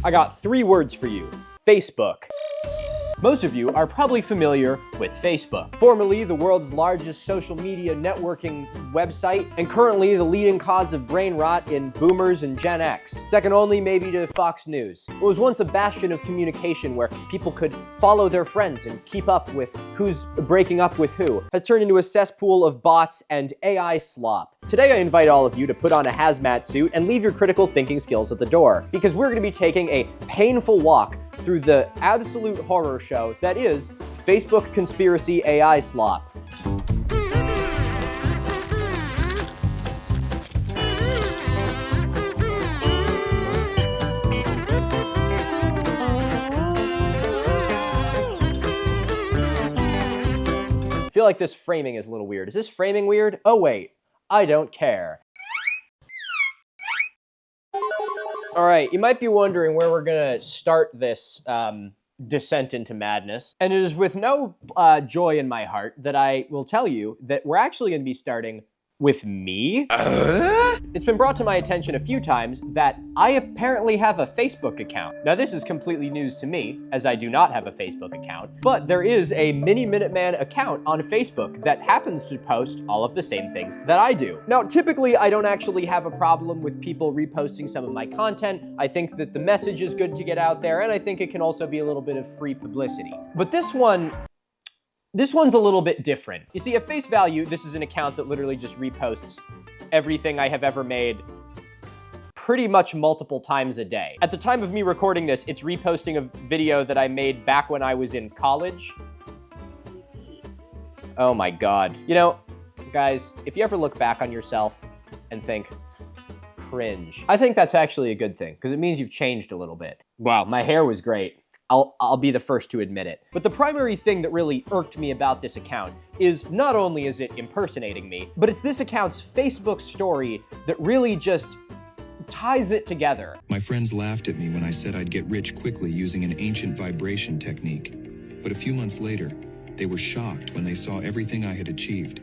I got 3 words for you. Facebook. Most of you are probably familiar with Facebook, formerly the world's largest social media networking website, and currently the leading cause of brain rot in boomers and Gen X, second only maybe to Fox News. It was once a bastion of communication where people could follow their friends and keep up with who's breaking up with who, has turned into a cesspool of bots and AI slop. Today I invite all of you to put on a hazmat suit and leave your critical thinking skills at the door, because we're going to be taking a painful walk through the absolute horror show that is Facebook conspiracy AI slop. I feel like this framing is a little weird. Is this framing weird? Oh wait, I don't care. All right, you might be wondering where we're gonna start this descent into madness. And it is with no joy in my heart that I will tell you that we're actually gonna be starting with me. It's been brought to my attention a few times that I apparently have a Facebook account. Now this is completely news to me, as I do not have a Facebook account, but there is a Mini Minuteman account on Facebook that happens to post all of the same things that I do. Now typically I don't actually have a problem with people reposting some of my content. I think that the message is good to get out there, and I think it can also be a little bit of free publicity. But this one's a little bit different. You see, at face value, this is an account that literally just reposts everything I have ever made pretty much multiple times a day. At the time of me recording this, it's reposting a video that I made back when I was in college. Oh my God. You know, guys, if you ever look back on yourself and think, cringe, I think that's actually a good thing, because it means you've changed a little bit. Wow, my hair was great. I'll be the first to admit it. But the primary thing that really irked me about this account is not only is it impersonating me, but it's this account's Facebook story that really just ties it together. My friends laughed at me when I said I'd get rich quickly using an ancient vibration technique. But a few months later, they were shocked when they saw everything I had achieved.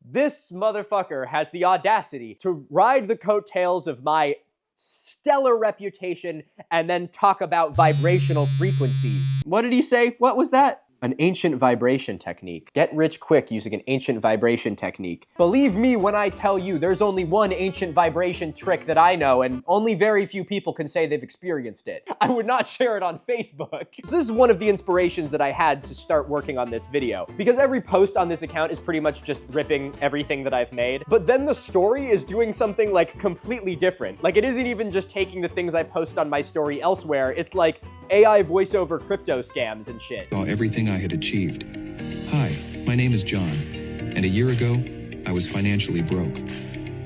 This motherfucker has the audacity to ride the coattails of my stellar reputation and then talk about vibrational frequencies. What did he say? What was that? An ancient vibration technique. Get rich quick using an ancient vibration technique. Believe me when I tell you there's only one ancient vibration trick that I know, and only very few people can say they've experienced it. I would not share it on Facebook. So this is one of the inspirations that I had to start working on this video, because every post on this account is pretty much just ripping everything that I've made, but then the story is doing something like completely different. Like, it isn't even just taking the things I post on my story elsewhere, it's like AI voiceover crypto scams and shit. Saw everything I had achieved. Hi, my name is John, and a year ago, I was financially broke.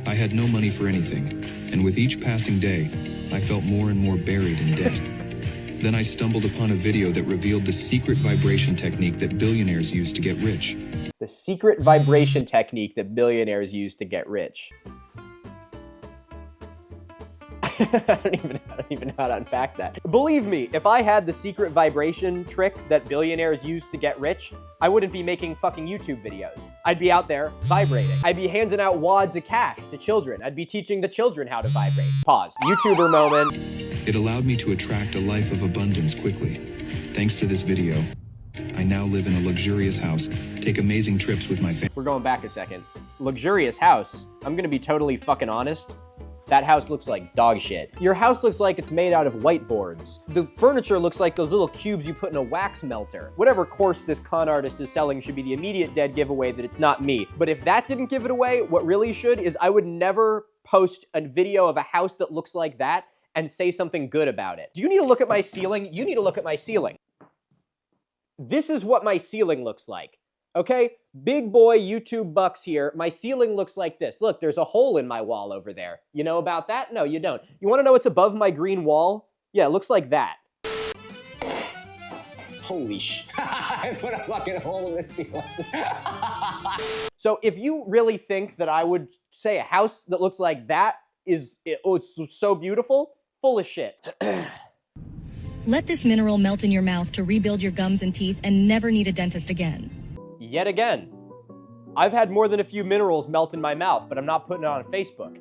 I had no money for anything, and with each passing day, I felt more and more buried in debt. Then I stumbled upon a video that revealed the secret vibration technique that billionaires use to get rich. The secret vibration technique that billionaires use to get rich. I don't even know how to unpack that. Believe me, if I had the secret vibration trick that billionaires use to get rich, I wouldn't be making fucking YouTube videos. I'd be out there vibrating. I'd be handing out wads of cash to children. I'd be teaching the children how to vibrate. Pause. YouTuber moment. It allowed me to attract a life of abundance quickly. Thanks to this video, I now live in a luxurious house, take amazing trips with my family. We're going back a second. Luxurious house? I'm gonna be totally fucking honest. That house looks like dog shit. Your house looks like it's made out of whiteboards. The furniture looks like those little cubes you put in a wax melter. Whatever course this con artist is selling should be the immediate dead giveaway that it's not me. But if that didn't give it away, what really should is I would never post a video of a house that looks like that and say something good about it. Do you need to look at my ceiling? You need to look at my ceiling. This is what my ceiling looks like. Okay, big boy YouTube bucks here. My ceiling looks like this. Look, there's a hole in my wall over there. You know about that? No, you don't. You wanna know what's above my green wall? Yeah, it looks like that. Holy sh! I put a fucking hole in the ceiling. So if you really think that I would say a house that looks like that is, oh, it's so beautiful, full of shit. Let this mineral melt in your mouth to rebuild your gums and teeth and never need a dentist again. Yet again, I've had more than a few minerals melt in my mouth, but I'm not putting it on Facebook.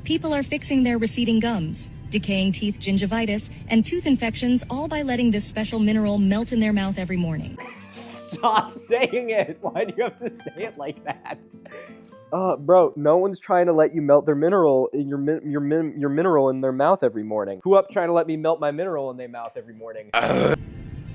People are fixing their receding gums, decaying teeth gingivitis, and tooth infections all by letting this special mineral melt in their mouth every morning. Stop saying it. Why do you have to say it like that? Bro, no one's trying to let you melt their mineral in your mineral in their mouth every morning. Who up trying to let me melt my mineral in their mouth every morning?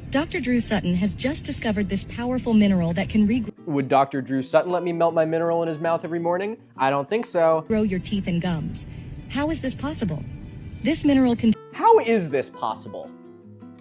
Dr. Drew Sutton has just discovered this powerful mineral that can Would Dr. Drew Sutton let me melt my mineral in his mouth every morning? I don't think so. regrow your teeth and gums. How is this possible? This mineral can... How is this possible?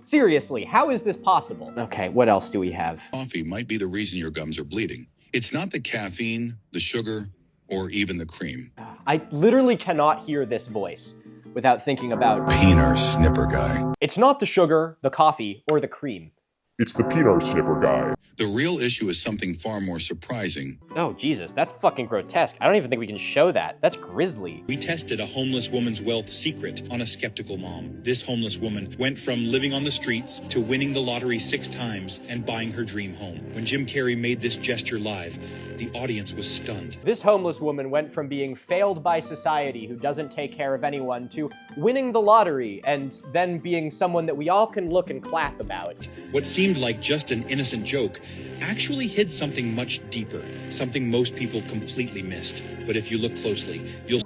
Seriously, how is this possible? Okay, what else do we have? Coffee might be the reason your gums are bleeding. It's not the caffeine, the sugar, or even the cream. I literally cannot hear this voice without thinking about Peener snipper guy. it's not the sugar, the coffee, or the cream. It's the peanut snipper guy. The real issue is something far more surprising. Oh, Jesus, that's fucking grotesque. I don't even think we can show that. That's grisly. We tested a homeless woman's wealth secret on a skeptical mom. This homeless woman went from living on the streets to winning the lottery 6 times and buying her dream home. When Jim Carrey made this gesture live, the audience was stunned. This homeless woman went from being failed by society who doesn't take care of anyone to winning the lottery and then being someone that we all can look and clap about. What seemed like just an innocent joke actually hid something much deeper, something most people completely missed. But if you look closely, you'll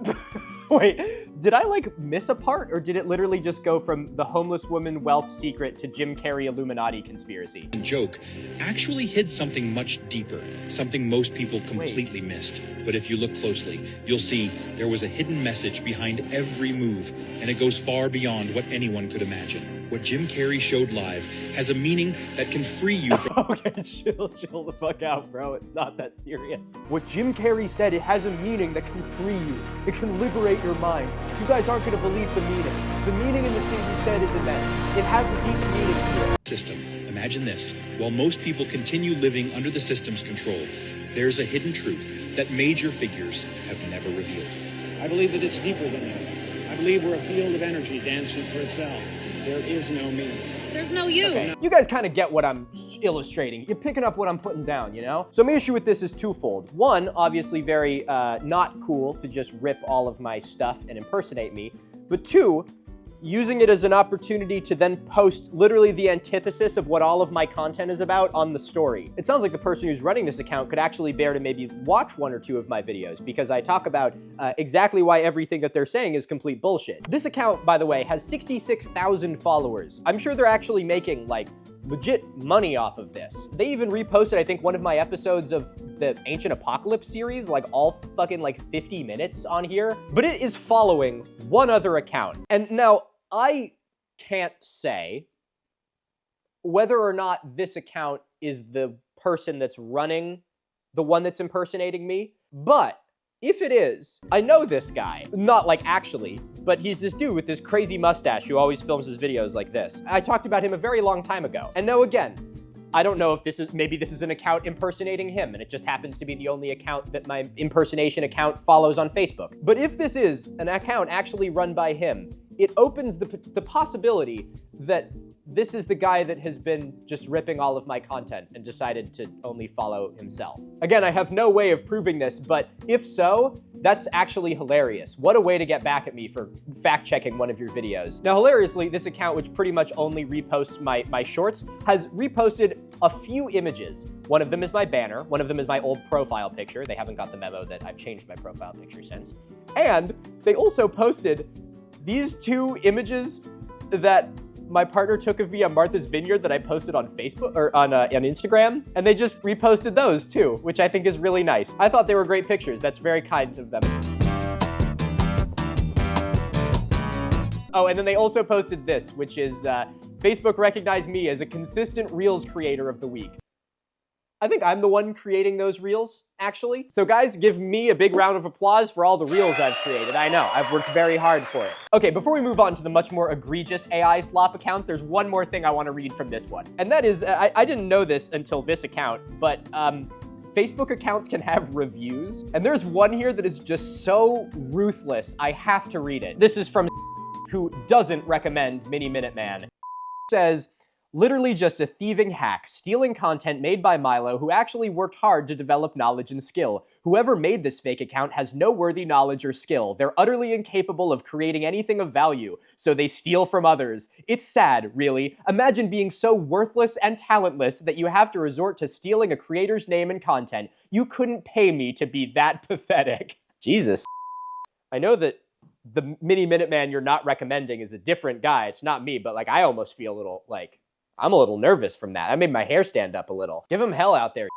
Wait, did I like miss a part, or did it literally just go from the homeless woman wealth secret to Jim Carrey Illuminati conspiracy? joke actually hid something much deeper, something most people completely missed. But if you look closely, you'll see there was a hidden message behind every move, and it goes far beyond what anyone could imagine. What Jim Carrey showed live has a meaning that can free you from Okay, chill the fuck out, bro. It's not that serious. What Jim Carrey said, it has a meaning that can free you. It can liberate your mind. You guys aren't gonna believe the meaning. The meaning in the thing he said is immense. It has a deep meaning to it. system. Imagine this. While most people continue living under the system's control, there's a hidden truth that major figures have never revealed. I believe that it's deeper than that. I believe we're a field of energy dancing for itself. There is no me. There's no you. Okay, you guys kind of get what I'm illustrating. You're picking up what I'm putting down, you know? So my issue with this is twofold. One, obviously very not cool to just rip all of my stuff and impersonate me. But two, using it as an opportunity to then post literally the antithesis of what all of my content is about on the story. It sounds like the person who's running this account could actually bear to maybe watch 1 or 2 of my videos, because I talk about exactly why everything that they're saying is complete bullshit. This account, by the way, has 66,000 followers. I'm sure they're actually making like legit money off of this. They even reposted, I think, one of my episodes of the Ancient Apocalypse series, like all fucking like 50 minutes on here. But it is following one other account. And now, I can't say whether or not this account is the person that's running the one that's impersonating me, but if it is, I know this guy. Not like actually, but he's this dude with this crazy mustache who always films his videos like this. I talked about him a very long time ago. And no, again, I don't know if maybe this is an account impersonating him, and it just happens to be the only account that my impersonation account follows on Facebook. But if this is an account actually run by him, it opens the possibility that this is the guy that has been just ripping all of my content and decided to only follow himself. Again, I have no way of proving this, but if so, that's actually hilarious. What a way to get back at me for fact-checking one of your videos. Now, hilariously, this account, which pretty much only reposts my shorts, has reposted a few images. One of them is my banner. One of them is my old profile picture. They haven't got the memo that I've changed my profile picture since. And they also posted these 2 images that my partner took of me on Martha's Vineyard that I posted on Facebook or on Instagram, and they just reposted those too, which I think is really nice. I thought they were great pictures. That's very kind of them. Oh, and then they also posted this, which is Facebook recognized me as a consistent Reels creator of the week. I think I'm the one creating those Reels, actually. So guys, give me a big round of applause for all the Reels I've created. I know, I've worked very hard for it. Okay, before we move on to the much more egregious AI slop accounts, there's one more thing I want to read from this one. And that is, I didn't know this until this account, but Facebook accounts can have reviews. And there's one here that is just so ruthless, I have to read it. This is from who doesn't recommend Mini Minuteman. Says, Literally just a thieving hack, stealing content made by Milo, who actually worked hard to develop knowledge and skill. Whoever made this fake account has no worthy knowledge or skill. They're utterly incapable of creating anything of value, so they steal from others. It's sad, really. Imagine being so worthless and talentless that you have to resort to stealing a creator's name and content. You couldn't pay me to be that pathetic. Jesus. I know that the mini Minuteman you're not recommending is a different guy. It's not me, but like I almost feel a little like I'm a little nervous from that. I made my hair stand up a little. Give him hell out there.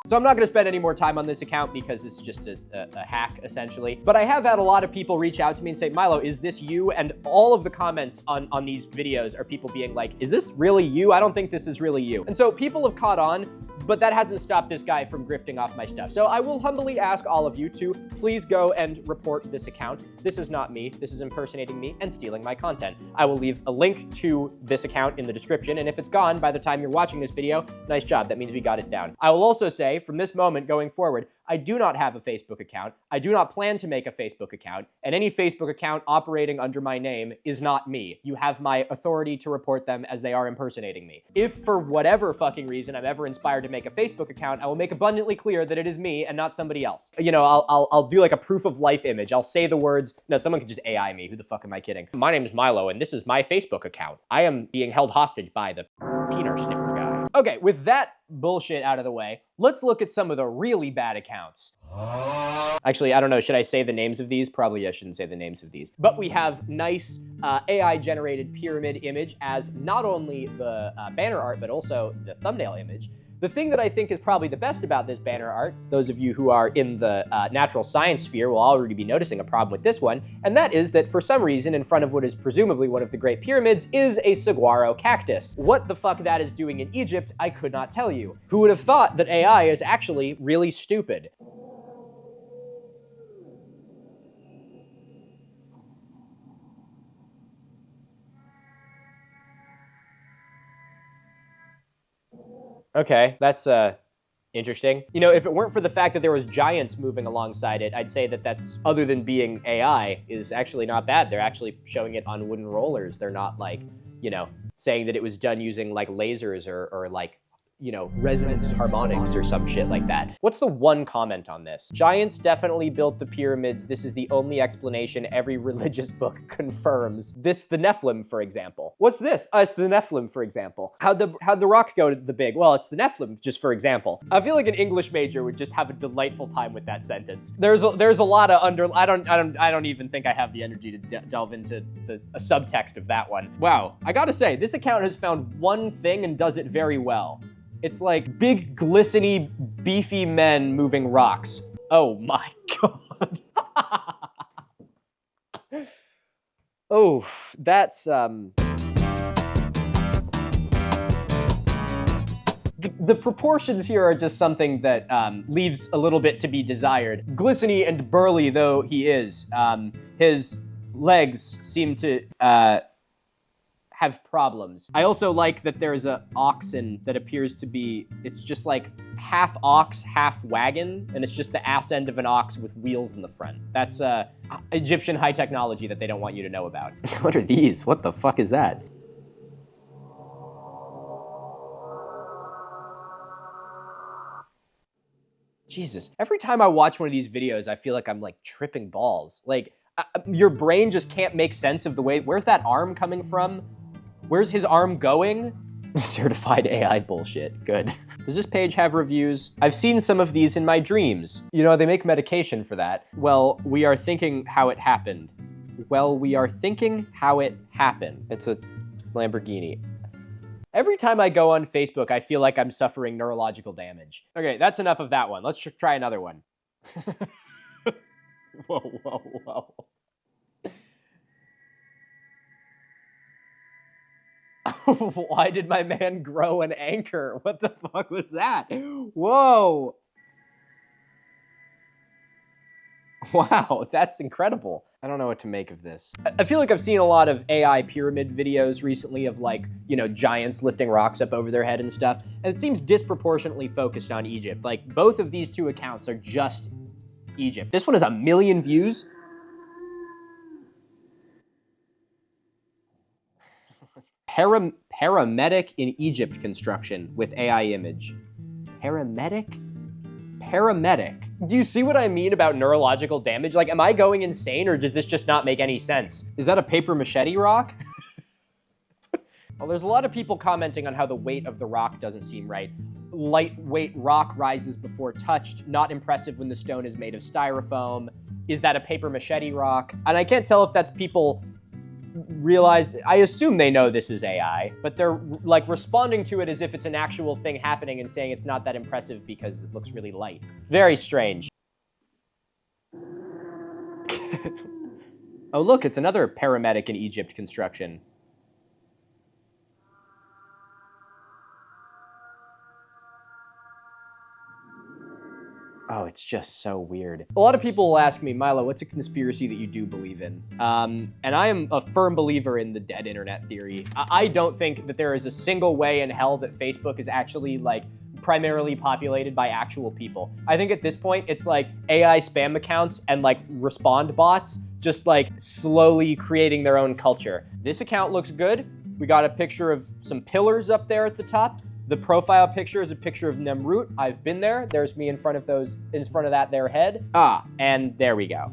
So I'm not going to spend any more time on this account because it's just a hack, essentially. But I have had a lot of people reach out to me and say, Milo, is this you? And all of the comments on these videos are people being like, is this really you? I don't think this is really you. And so people have caught on, but that hasn't stopped this guy from grifting off my stuff. So I will humbly ask all of you to please go and report this account. This is not me. This is impersonating me and stealing my content. I will leave a link to this account in the description, and if it's gone by the time you're watching this video, nice job. That means we got it down. I will also say, from this moment going forward, I do not have a Facebook account. I do not plan to make a Facebook account, and any Facebook account operating under my name is not me. You have my authority to report them as they are impersonating me. If for whatever fucking reason I'm ever inspired to make a Facebook account, I will make abundantly clear that it is me and not somebody else. You know, I'll do like a proof of life image. I'll say the words, no, someone could just AI me. Who the fuck am I kidding? My name is Milo, and this is my Facebook account. I am being held hostage by the peanut snipper guy. Okay, with that bullshit out of the way, let's look at some of the really bad accounts. Actually, I don't know, should I say the names of these? Probably I shouldn't say the names of these. But we have nice AI-generated pyramid image as not only the banner art, but also the thumbnail image. The thing that I think is probably the best about this banner art, those of you who are in the natural science sphere will already be noticing a problem with this one, and that is that for some reason in front of what is presumably one of the Great Pyramids is a saguaro cactus. What the fuck that is doing in Egypt, I could not tell you. Who would have thought that AI is actually really stupid? Okay, that's interesting. You know, if it weren't for the fact that there was giants moving alongside it, I'd say that that's, other than being AI, is actually not bad. They're actually showing it on wooden rollers. They're not like, you know, saying that it was done using like lasers or like, you know, resonance harmonics or some shit like that. What's the one comment on this? Giants definitely built the pyramids. This is the only explanation every religious book confirms. This, the Nephilim, for example. What's this? It's the Nephilim, for example. How'd the rock go to the big? Well, it's the Nephilim, just for example. I feel like an English major would just have a delightful time with that sentence. There's a lot of I don't even think I have the energy to delve into a subtext of that one. Wow, I gotta say, this account has found one thing and does it very well. It's like big, glistening, beefy men moving rocks. Oh my god. Oh, that's, The proportions here are just something that leaves a little bit to be desired. Glistening and burly though he is, his legs seem to, have problems. I also like that there's a oxen that appears to be, it's just like half ox, half wagon, and it's just the ass end of an ox with wheels in the front. That's Egyptian high technology that they don't want you to know about. What are these? What the fuck is that? Jesus, every time I watch one of these videos, I feel like I'm like tripping balls. Like, your brain just can't make sense of the way, where's that arm coming from? Where's his arm going? Certified AI bullshit, good. Does this page have reviews? I've seen some of these in my dreams. You know, they make medication for that. Well, we are thinking how it happened. Well, we are thinking how it happened. It's a Lamborghini. Every time I go on Facebook, I feel like I'm suffering neurological damage. Okay, that's enough of that one. Let's try another one. Whoa, whoa, whoa. Why did my man grow an anchor? What the fuck was that? Whoa. Wow, that's incredible. I don't know what to make of this. I feel like I've seen a lot of AI pyramid videos recently of like, you know, giants lifting rocks up over their head and stuff. And it seems disproportionately focused on Egypt. Like both of these two accounts are just Egypt. This one has 1 million views. Paramedic in Egypt construction with AI image. Paramedic? Paramedic. Do you see what I mean about neurological damage? Like, am I going insane or does this just not make any sense? Is that a paper machete rock? Well, there's a lot of people commenting on how the weight of the rock doesn't seem right. Lightweight rock rises before touched, not impressive when the stone is made of styrofoam. Is that a paper machete rock? And I can't tell if that's people realize, I assume they know this is AI, but they're like responding to it as if it's an actual thing happening and saying it's not that impressive because it looks really light. Very strange. Oh look, it's another paramedic in Egypt construction. Oh, it's just so weird. A lot of people will ask me, Milo, what's a conspiracy that you do believe in? And I am a firm believer in the dead internet theory. I don't think that there is a single way in hell that Facebook is actually like primarily populated by actual people. I think at this point, it's like AI spam accounts and like respond bots just like slowly creating their own culture. This account looks good. We got a picture of some pillars up there at the top. The profile picture is a picture of Nemrut. I've been there. There's me in front of their head. Ah, and there we go.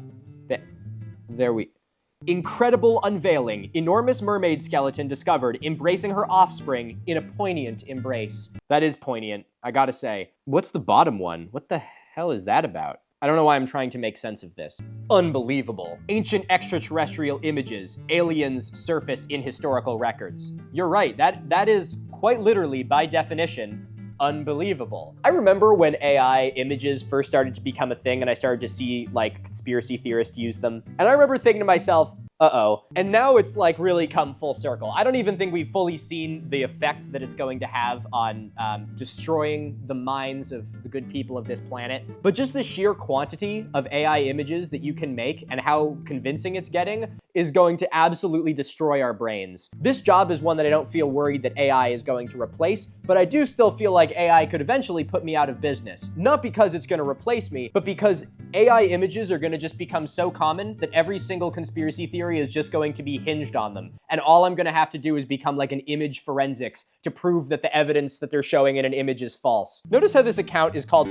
Incredible unveiling. Enormous mermaid skeleton discovered, embracing her offspring in a poignant embrace. That is poignant, I gotta say. What's the bottom one? What the hell is that about? I don't know why I'm trying to make sense of this. Unbelievable. Ancient extraterrestrial images. Aliens surface in historical records. You're right, that is quite literally, by definition, unbelievable. I remember when AI images first started to become a thing and I started to see like conspiracy theorists use them. And I remember thinking to myself, uh-oh. And now it's like really come full circle. I don't even think we've fully seen the effect that it's going to have on destroying the minds of the good people of this planet. But just the sheer quantity of AI images that you can make and how convincing it's getting is going to absolutely destroy our brains. This job is one that I don't feel worried that AI is going to replace, but I do still feel like AI could eventually put me out of business. Not because it's going to replace me, but because AI images are going to just become so common that every single conspiracy theory is just going to be hinged on them. And all I'm going to have to do is become like an image forensics to prove that the evidence that they're showing in an image is false. Notice how this account is called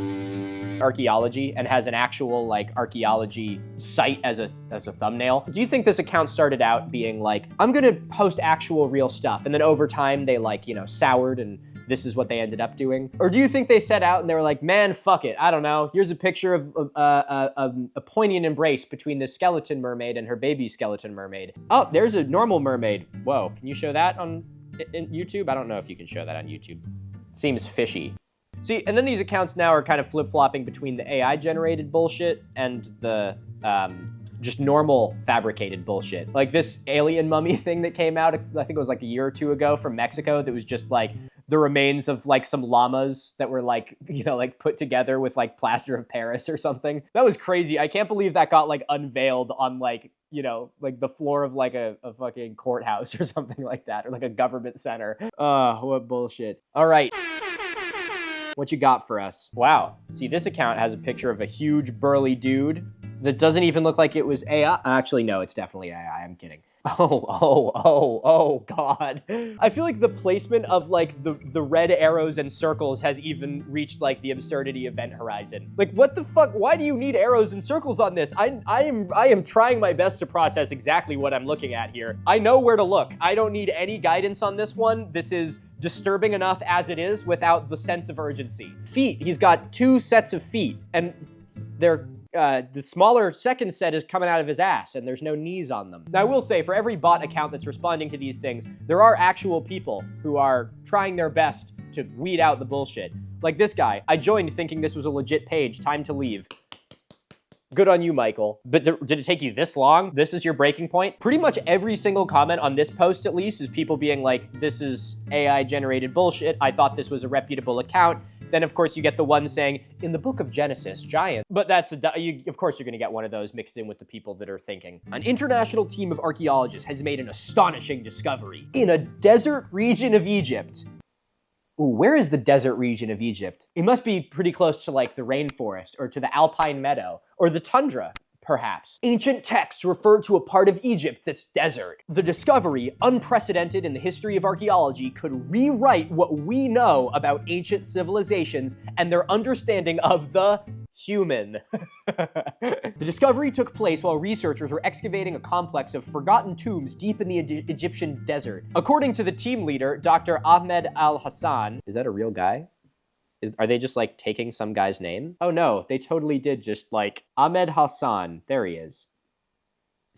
Archaeology and has an actual like archaeology site as a thumbnail. Do you think this account started out being like, I'm going to post actual real stuff, and then over time they like, soured and this is what they ended up doing? Or do you think they set out and they were like, man, fuck it, I don't know, here's a picture of a poignant embrace between this skeleton mermaid and her baby skeleton mermaid. Oh, there's a normal mermaid. Whoa, can you show that on YouTube? I don't know if you can show that on YouTube. Seems fishy. See, and then these accounts now are kind of flip-flopping between the AI-generated bullshit and the just normal fabricated bullshit. Like this alien mummy thing that came out, I think it was like a year or two ago from Mexico, that was just like the remains of like some llamas that were like, like put together with like plaster of Paris or something. That was crazy. I can't believe that got like unveiled on like, like the floor of like a fucking courthouse or something like that, or like a government center. What bullshit. All right. What you got for us? Wow. See, this account has a picture of a huge burly dude that doesn't even look like it was AI. Actually, no, it's definitely AI. I'm kidding. Oh, God. I feel like the placement of like the red arrows and circles has even reached like the absurdity event horizon. Like, what the fuck? Why do you need arrows and circles on this? I am trying my best to process exactly what I'm looking at here. I know where to look. I don't need any guidance on this one. This is disturbing enough as it is without the sense of urgency. Feet. He's got 2 sets of feet, and they're the smaller second set is coming out of his ass, and there's no knees on them. Now, I will say, for every bot account that's responding to these things, there are actual people who are trying their best to weed out the bullshit. Like this guy. I joined thinking this was a legit page. Time to leave. Good on you, Michael. But did it take you this long? This is your breaking point? Pretty much every single comment on this post, at least, is people being like, this is AI-generated bullshit. I thought this was a reputable account. Then, of course, you get the one saying, in the book of Genesis, giant. But that's, of course, you're going to get one of those mixed in with the people that are thinking. An international team of archaeologists has made an astonishing discovery in a desert region of Egypt. Ooh, where is the desert region of Egypt? It must be pretty close to like the rainforest or to the alpine meadow or the tundra, Perhaps. Ancient texts refer to a part of Egypt that's desert. The discovery, unprecedented in the history of archaeology, could rewrite what we know about ancient civilizations and their understanding of the human. The discovery took place while researchers were excavating a complex of forgotten tombs deep in the Egyptian desert. According to the team leader, Dr. Ahmed Al-Hassan, is that a real guy? Are they just like taking some guy's name? Oh no, they totally did just like Ahmed Hassan. There he is.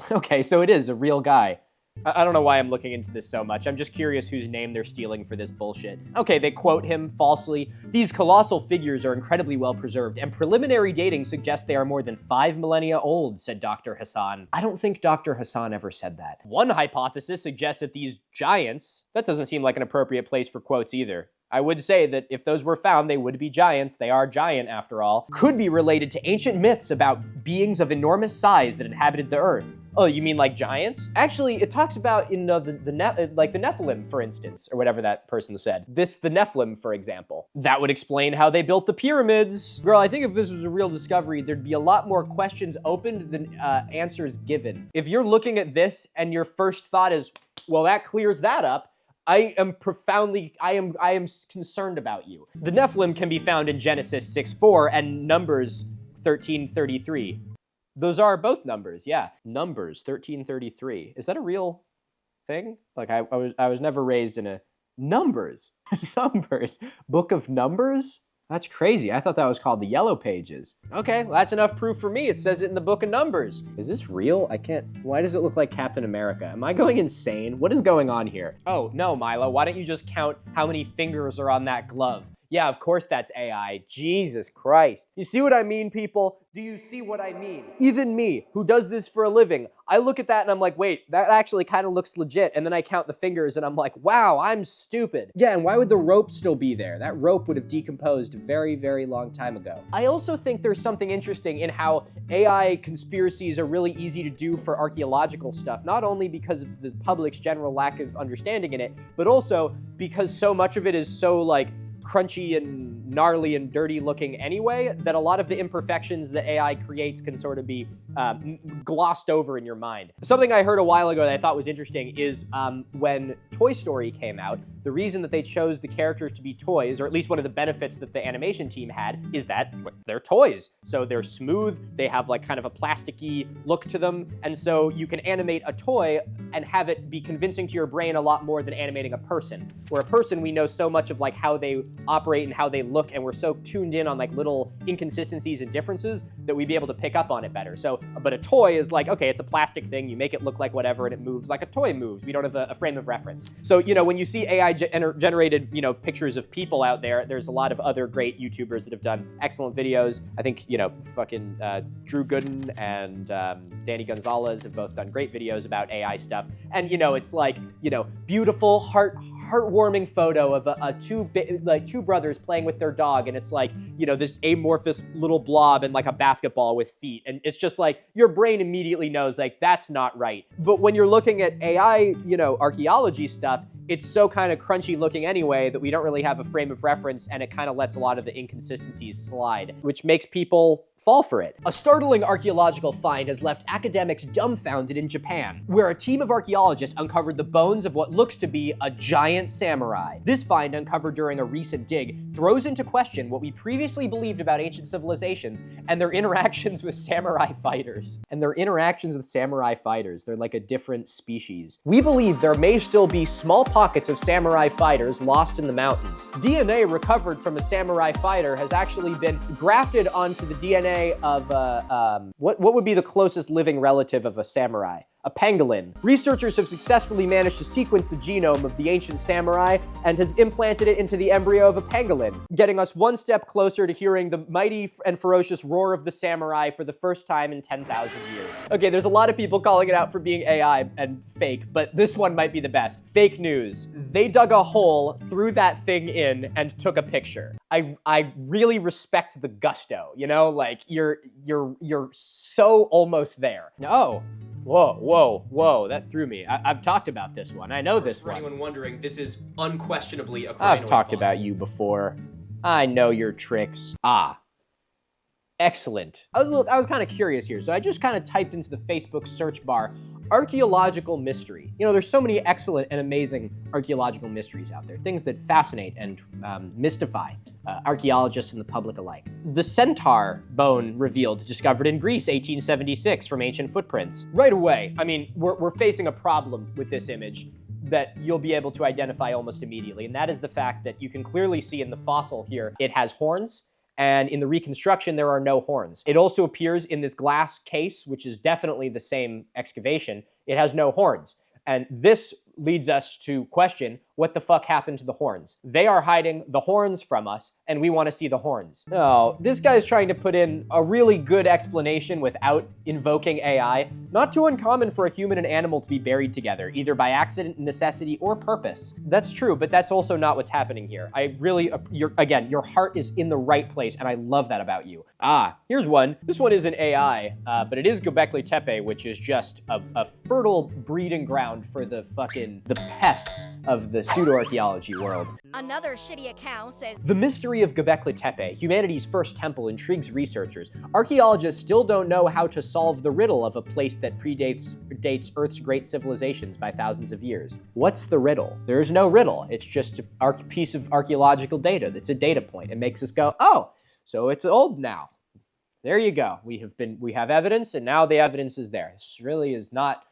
Okay, so it is a real guy. I don't know why I'm looking into this so much. I'm just curious whose name they're stealing for this bullshit. Okay, they quote him falsely. These colossal figures are incredibly well preserved, and preliminary dating suggests they are more than 5 millennia old, said Dr. Hassan. I don't think Dr. Hassan ever said that. One hypothesis suggests that these giants, that doesn't seem like an appropriate place for quotes either. I would say that if those were found, they would be giants. They are giant after all. Could be related to ancient myths about beings of enormous size that inhabited the earth. Oh, you mean like giants? Actually, it talks about in the Nephilim, for instance, or whatever that person said. The Nephilim, for example. That would explain how they built the pyramids. Girl, I think if this was a real discovery, there'd be a lot more questions opened than answers given. If you're looking at this and your first thought is, well, that clears that up, I am concerned about you. The Nephilim can be found in Genesis 6:4 and Numbers 13:33. Those are both numbers, yeah. Numbers 13:33. Is that a real thing? Like I was never raised in a Numbers. Numbers. Book of Numbers? That's crazy. I thought that was called the Yellow Pages. Okay, well, that's enough proof for me. It says it in the Book of Numbers. Is this real? I can't. Why does it look like Captain America? Am I going insane? What is going on here? Oh, no, Milo. Why don't you just count how many fingers are on that glove? Yeah, of course that's AI. Jesus Christ. You see what I mean, people? Do you see what I mean? Even me, who does this for a living, I look at that and I'm like, wait, that actually kind of looks legit. And then I count the fingers and I'm like, wow, I'm stupid. Yeah, and why would the rope still be there? That rope would have decomposed a very, very long time ago. I also think there's something interesting in how AI conspiracies are really easy to do for archaeological stuff, not only because of the public's general lack of understanding in it, but also because so much of it is so like crunchy and gnarly and dirty looking anyway, that a lot of the imperfections that AI creates can sort of be glossed over in your mind. Something I heard a while ago that I thought was interesting is when Toy Story came out, the reason that they chose the characters to be toys, or at least one of the benefits that the animation team had, is that they're toys. So they're smooth, they have like kind of a plasticky look to them, and so you can animate a toy and have it be convincing to your brain a lot more than animating a person. Where a person, we know so much of like how they operate and how they look, and we're so tuned in on like little inconsistencies and differences that we'd be able to pick up on it better. So, but a toy is like, okay, it's a plastic thing, you make it look like whatever and it moves like a toy moves. We don't have a frame of reference. So, you know, when you see AI generated, you know, pictures of people out there, there's a lot of other great YouTubers that have done excellent videos. I think, you know, fucking Drew Gooden and Danny Gonzalez have both done great videos about AI stuff. And, you know, it's like, you know, beautiful, heartwarming photo of two brothers playing with their dog, and it's like, you know, this amorphous little blob and like a basketball with feet, and it's just like your brain immediately knows like that's not right. But when you're looking at AI, you know, archaeology stuff, it's so kind of crunchy looking anyway that we don't really have a frame of reference, and it kind of lets a lot of the inconsistencies slide, which makes people fall for it. A startling archaeological find has left academics dumbfounded in Japan, where a team of archaeologists uncovered the bones of what looks to be a giant samurai. This find, uncovered during a recent dig, throws into question what we previously believed about ancient civilizations and their interactions with samurai fighters. They're like a different species. We believe there may still be small pockets of samurai fighters lost in the mountains. DNA recovered from a samurai fighter has actually been grafted onto the DNA of what would be the closest living relative of a samurai? A pangolin. Researchers have successfully managed to sequence the genome of the ancient samurai and has implanted it into the embryo of a pangolin, getting us one step closer to hearing the mighty and ferocious roar of the samurai for the first time in 10,000 years. Okay, there's a lot of people calling it out for being AI and fake, but this one might be the best. Fake news. They dug a hole, threw that thing in, and took a picture. I really respect the gusto, you know? Like, you're so almost there. No. Whoa, that threw me. I've talked about this one. I know this one. For anyone wondering, this is unquestionably a crinoid fossil. I've talked about you before. I know your tricks. Excellent. I was kind of curious here, so I just kind of typed into the Facebook search bar, archaeological mystery. You know, there's so many excellent and amazing archaeological mysteries out there, things that fascinate and mystify archaeologists and the public alike. The centaur bone revealed, discovered in Greece, 1876, from ancient footprints. Right away, I mean, we're facing a problem with this image that you'll be able to identify almost immediately, and that is the fact that you can clearly see in the fossil here, it has horns, and in the reconstruction, there are no horns. It also appears in this glass case, which is definitely the same excavation, it has no horns. And this leads us to question, what the fuck happened to the horns? They are hiding the horns from us, and we want to see the horns. Oh, this guy's trying to put in a really good explanation without invoking AI. Not too uncommon for a human and animal to be buried together, either by accident, necessity, or purpose. That's true, but that's also not what's happening here. I really, your heart is in the right place, and I love that about you. Ah, here's one. This one isn't AI, but it is Göbekli Tepe, which is just a fertile breeding ground for the pests of the pseudo-archaeology world. Another shitty account says The mystery of Göbekli Tepe, humanity's first temple, intrigues researchers. Archaeologists still don't know how to solve the riddle of a place that dates Earth's great civilizations by thousands of years. What's the riddle? There's no riddle. It's just a piece of archaeological data. That's a data point. It makes us go, oh, so it's old now. There you go. We have evidence, and now the evidence is there. This really is not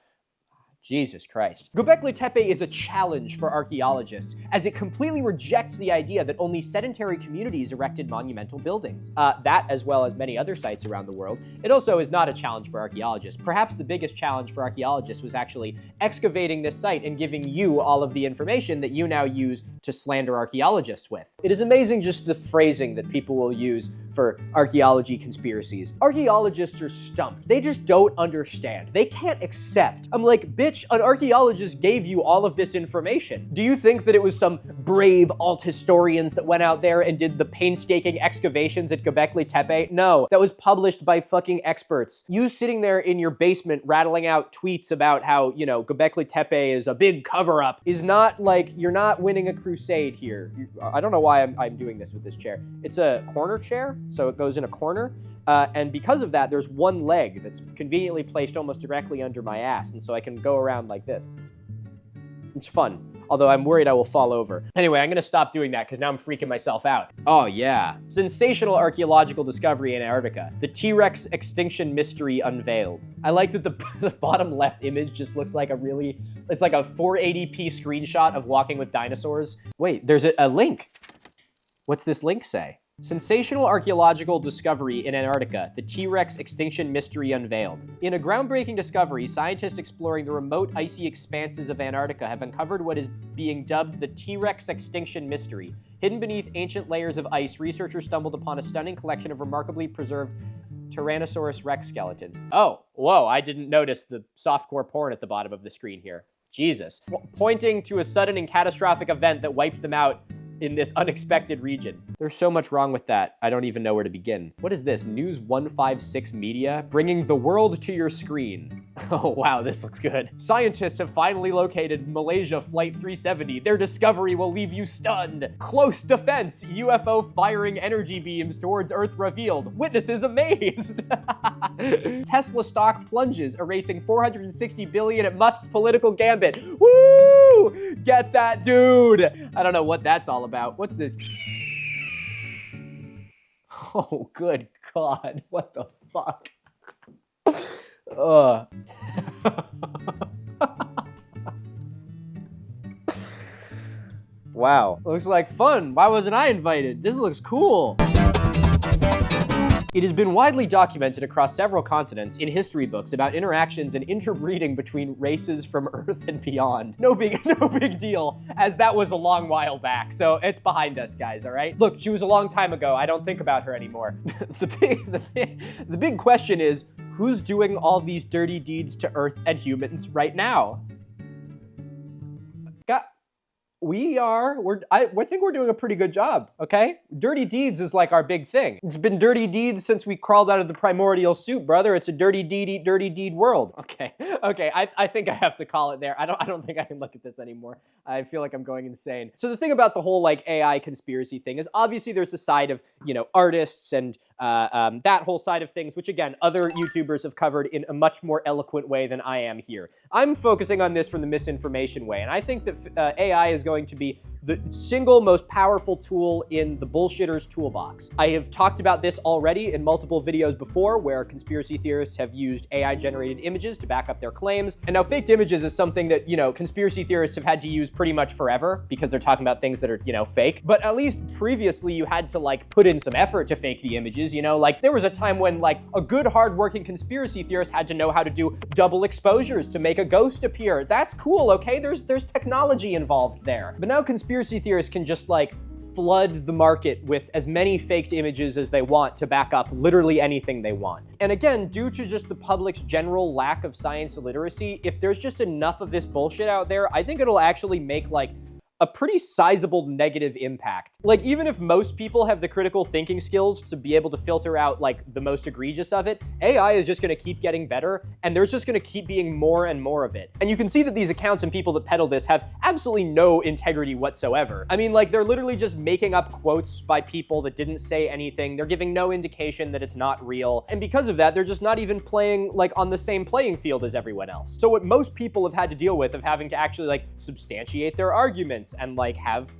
Jesus Christ. Göbekli Tepe is a challenge for archaeologists, as it completely rejects the idea that only sedentary communities erected monumental buildings. That, as well as many other sites around the world. It also is not a challenge for archaeologists. Perhaps the biggest challenge for archaeologists was actually excavating this site and giving you all of the information that you now use to slander archaeologists with. It is amazing just the phrasing that people will use for archaeology conspiracies. Archaeologists are stumped. They just don't understand. They can't accept. I'm like, bitch, an archaeologist gave you all of this information. Do you think that it was some brave alt historians that went out there and did the painstaking excavations at Göbekli Tepe? No, that was published by fucking experts. You sitting there in your basement rattling out tweets about how, you know, Göbekli Tepe is a big cover-up is not like, you're not winning a crusade here. I don't know why I'm doing this with this chair. It's a corner chair, so it goes in a corner. And because of that, there's one leg that's conveniently placed almost directly under my ass, and so I can go around like this. It's fun, although I'm worried I will fall over. Anyway, I'm gonna stop doing that because now I'm freaking myself out. Oh yeah. Sensational archaeological discovery in Antarctica. The T-Rex extinction mystery unveiled. I like that the bottom left image just looks like it's like a 480p screenshot of Walking with Dinosaurs. Wait, there's a link. What's this link say? Sensational archaeological discovery in Antarctica, the T-Rex extinction mystery unveiled. In a groundbreaking discovery, scientists exploring the remote icy expanses of Antarctica have uncovered what is being dubbed the T-Rex extinction mystery. Hidden beneath ancient layers of ice, researchers stumbled upon a stunning collection of remarkably preserved Tyrannosaurus rex skeletons. Oh, whoa, I didn't notice the softcore porn at the bottom of the screen here. Jesus. Pointing to a sudden and catastrophic event that wiped them out in this unexpected region. There's so much wrong with that, I don't even know where to begin. What is this? News 156 Media? Bringing the world to your screen. Oh wow, this looks good. Scientists have finally located Malaysia Flight 370. Their discovery will leave you stunned. Close defense. UFO firing energy beams towards Earth revealed. Witnesses amazed. Tesla stock plunges, erasing $460 billion at Musk's political gambit. Woo! Get that dude. I don't know what that's all about. What's this? Oh, good God. What the fuck? Wow. Looks like fun. Why wasn't I invited? This looks cool. It has been widely documented across several continents in history books about interactions and interbreeding between races from Earth and beyond. No big deal, as that was a long while back, so it's behind us, guys, all right? Look, she was a long time ago. I don't think about her anymore. The big question is, who's doing all these dirty deeds to Earth and humans right now? I think we're doing a pretty good job, okay? Dirty deeds is like our big thing. It's been dirty deeds since we crawled out of the primordial soup, brother. It's a dirty deed world. Okay, I think I have to call it there. I don't think I can look at this anymore. I feel like I'm going insane. So the thing about the whole like AI conspiracy thing is obviously there's a side of, you know, artists and that whole side of things, which again, other YouTubers have covered in a much more eloquent way than I am here. I'm focusing on this from the misinformation way, and I think that AI is going to be the single most powerful tool in the bullshitter's toolbox. I have talked about this already in multiple videos before, where conspiracy theorists have used AI-generated images to back up their claims. And now faked images is something that, conspiracy theorists have had to use pretty much forever because they're talking about things that are, fake. But at least previously you had to put in some effort to fake the images, there was a time when a good hardworking conspiracy theorist had to know how to do double exposures to make a ghost appear. That's cool, okay? There's technology involved there. But now conspiracy theorists can just flood the market with as many faked images as they want to back up literally anything they want. And again, due to just the public's general lack of science literacy, if there's just enough of this bullshit out there, I think it'll actually make a pretty sizable negative impact. Even if most people have the critical thinking skills to be able to filter out the most egregious of it, AI is just gonna keep getting better, and there's just gonna keep being more and more of it. And you can see that these accounts and people that peddle this have absolutely no integrity whatsoever. I mean, they're literally just making up quotes by people that didn't say anything. They're giving no indication that it's not real. And because of that, they're just not even playing on the same playing field as everyone else. So what most people have had to deal with of having to actually substantiate their arguments and have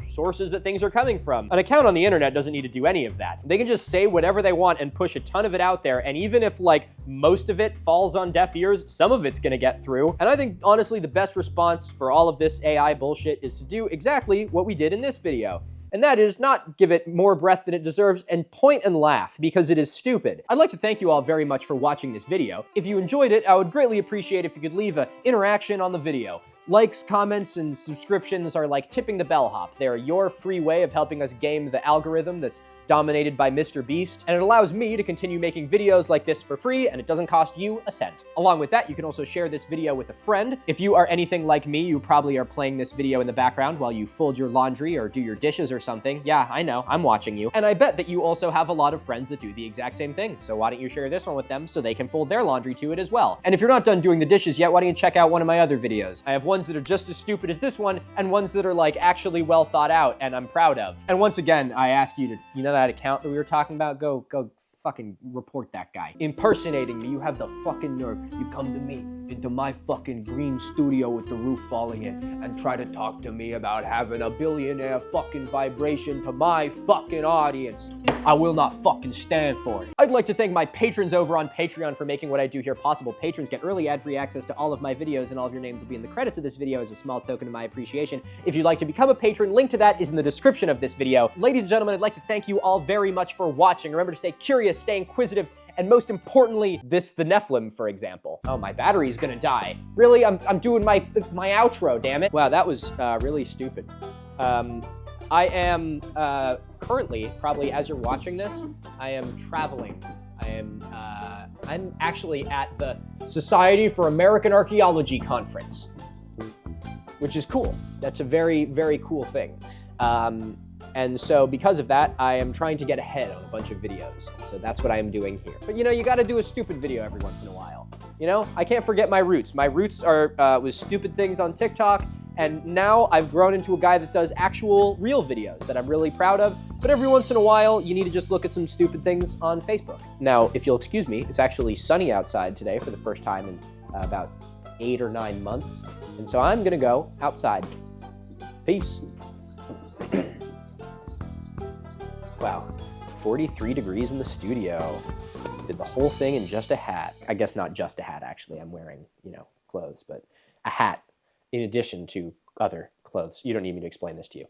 sources that things are coming from. An account on the internet doesn't need to do any of that. They can just say whatever they want and push a ton of it out there, and even if most of it falls on deaf ears, some of it's gonna get through. And I think honestly the best response for all of this AI bullshit is to do exactly what we did in this video. And that is not give it more breath than it deserves and point and laugh because it is stupid. I'd like to thank you all very much for watching this video. If you enjoyed it, I would greatly appreciate if you could leave an interaction on the video. Likes, comments, and subscriptions are like tipping the bellhop. They're your free way of helping us game the algorithm that's dominated by Mr. Beast, and it allows me to continue making videos like this for free, and it doesn't cost you a cent. Along with that, you can also share this video with a friend. If you are anything like me, you probably are playing this video in the background while you fold your laundry or do your dishes or something. Yeah, I know, I'm watching you. And I bet that you also have a lot of friends that do the exact same thing, so why don't you share this one with them so they can fold their laundry to it as well. And if you're not done doing the dishes yet, why don't you check out one of my other videos? I have ones that are just as stupid as this one, and ones that are actually well thought out and I'm proud of. And once again, I ask you to, that account that we were talking about, go fucking report that guy. Impersonating me, you have the fucking nerve. You come to me into my fucking green studio with the roof falling in and try to talk to me about having a billionaire fucking vibration to my fucking audience. I will not fucking stand for it. I'd like to thank my patrons over on Patreon for making what I do here possible. Patrons get early ad-free access to all of my videos, and all of your names will be in the credits of this video as a small token of my appreciation. If you'd like to become a patron, link to that is in the description of this video. Ladies and gentlemen, I'd like to thank you all very much for watching. Remember to stay curious, stay inquisitive, and most importantly, the Nephilim, for example. Oh, my battery's gonna die. Really? I'm doing my outro, damn it. Wow, that was really stupid. I am currently, probably as you're watching this, I am traveling. I'm actually at the Society for American Archaeology conference, which is cool. That's a very, very cool thing. And so because of that, I am trying to get ahead on a bunch of videos. So that's what I am doing here. But you gotta do a stupid video every once in a while. I can't forget my roots. My roots are was stupid things on TikTok, and now I've grown into a guy that does actual real videos that I'm really proud of. But every once in a while, you need to just look at some stupid things on Facebook. Now, if you'll excuse me, it's actually sunny outside today for the first time in about 8 or 9 months. And so I'm gonna go outside. Peace. Wow, 43 degrees in the studio. Did the whole thing in just a hat. I guess not just a hat, actually. I'm wearing, clothes, but a hat in addition to other clothes. You don't need me to explain this to you.